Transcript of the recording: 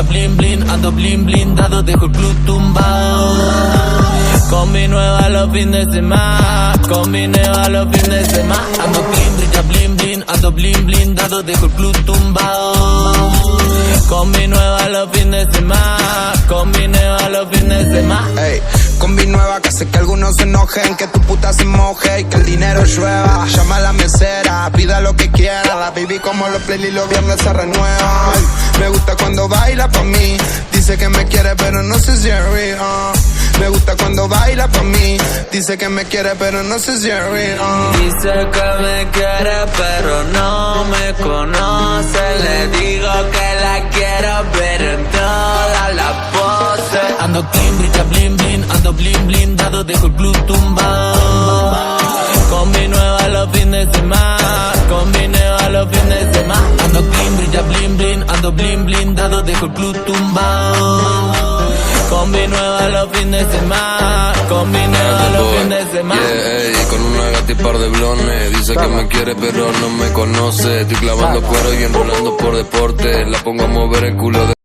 brilla blin blin, ando blin blindado, dejo el club tumbado. Con mi nueva los fines de semana, con mi nueva los fines de semana. Ando clean, brilla blin blin, ando blin blindado, dejo el club tumbado. Con mi nueva los fines de semana, con mi nueva los fines de semana. Ey, con mi nueva que hace que algunos se enojen, que tu puta se moje y que el dinero llueva. Llama a la mesera, pida lo que quiera. La baby como los playlists los viernes se renuevan. Me gusta cuando baila pa' mí, dice que me quiere pero no sé si es real. Me gusta cuando baila pa' mí, dice que me quiere pero no sé si es real. Dice que me quiere pero no me conoce. Le digo que la quiero ver en todas las poses. Ando clean, brilla blin blin, ando blin blindado, dejo el club tumbado. Con mi nueva los fines de semana, con mi nueva los fines de semana. Ando clean, brilla blin blin, ando blin blindado, dejo el club tumbado. Con mi nueva los fines de semana, con mi nueva los fines de semana. Yeah, con una gata y par de blones. Dice que me quiere pero no me conoce. Estoy clavando cuero y enrolando por deporte. La pongo a mover el culo de